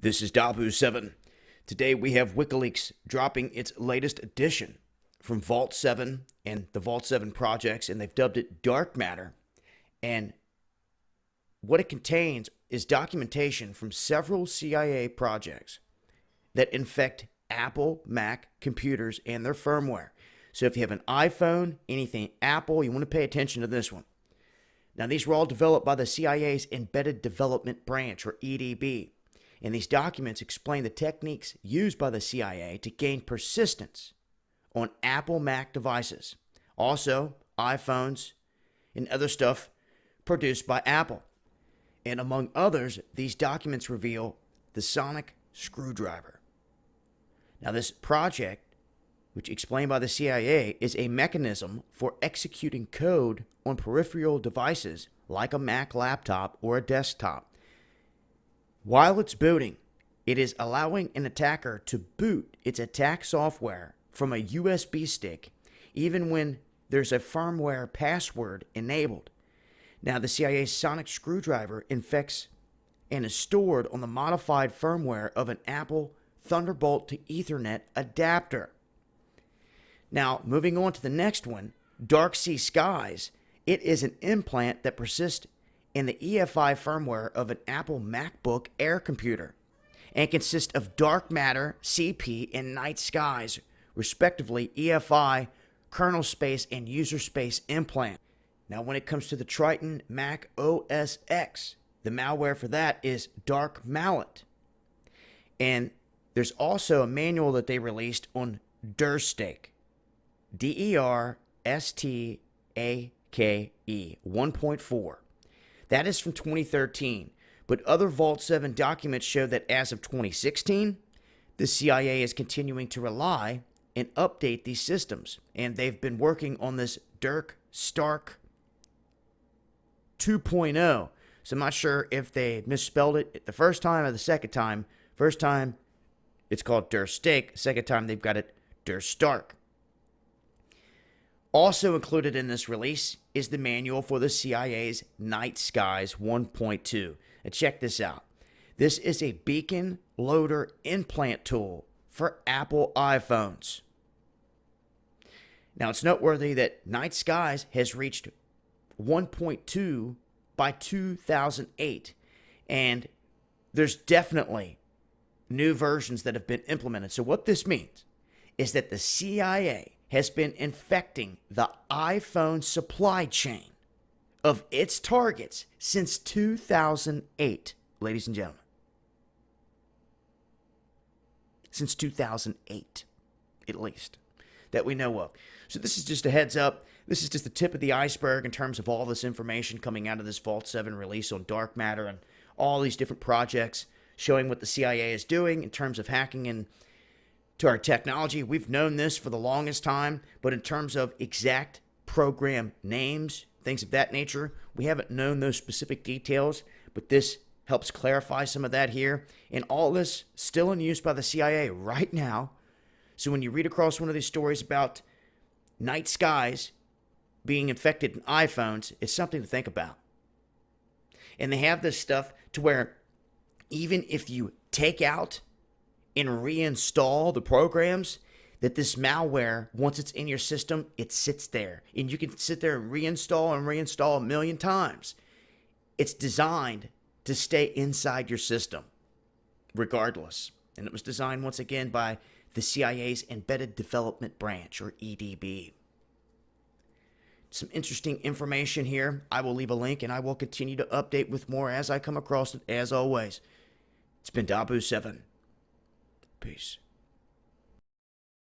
This is Dabu7. Today we have Wikileaks dropping its latest edition from Vault 7 and the Vault 7 projects, and they've dubbed it Dark Matter. And what it contains is documentation from several CIA projects that infect Apple Mac computers and their firmware. So if you have an iPhone, anything Apple, you want to pay attention to this one. Now, these were all developed by the CIA's Embedded Development Branch, or EDB. And these documents explain the techniques used by the CIA to gain persistence on Apple Mac devices, also iPhones and other stuff produced by Apple. And among others, these documents reveal the sonic screwdriver. Now, this project, which explained by the CIA, is a mechanism for executing code on peripheral devices like a Mac laptop or a desktop. While it's booting, it is allowing an attacker to boot its attack software from a USB stick, even when there's a firmware password enabled. Now, the CIA's sonic screwdriver infects and is stored on the modified firmware of an Apple Thunderbolt to Ethernet adapter. Now, moving on to the next one, Dark Sea Skies. It is an implant that persists in the UEFI firmware of an Apple MacBook Air computer and consists of dark matter, CP, and night skies, respectively, UEFI, kernel space, and user space implant. Now, when it comes to the Triton Mac OS X, the malware for that is Dark Mallet. And there's also a manual that they released on Derstake, DERSTAKE 1.4. That is from 2013, but other Vault 7 documents show that as of 2016, the CIA is continuing to rely and update these systems, and they've been working on this Dirk Stark 2.0. So I'm not sure if they misspelled it the first time or the second time. First time, it's called Derstake. Second time, they've got it Stark. Also included in this release is the manual for the CIA's Night Skies 1.2. And check this out. This is a beacon loader implant tool for Apple iPhones. Now, it's noteworthy that Night Skies has reached 1.2 by 2008. And there's definitely new versions that have been implemented. So what this means is that the CIA has been infecting the iPhone supply chain of its targets since 2008, ladies and gentlemen. Since 2008, at least, that we know of. So this is just a heads up. This is just the tip of the iceberg in terms of all this information coming out of this Vault 7 release on Dark Matter and all these different projects showing what the CIA is doing in terms of hacking and to our technology. We've known this for the longest time, but in terms of exact program names, things of that nature, we haven't known those specific details, but this helps clarify some of that here. And all this still in use by the CIA right now. So when you read across one of these stories about night skies being infected in iPhones, it's something to think about. And they have this stuff to where even if you take out and reinstall the programs, that this malware, once it's in your system, it sits there. And you can sit there and reinstall a million times. It's designed to stay inside your system, regardless. And it was designed, once again, by the CIA's Embedded Development Branch, or EDB. Some interesting information here. I will leave a link, and I will continue to update with more as I come across it, as always. It's been Dabu7. Peace.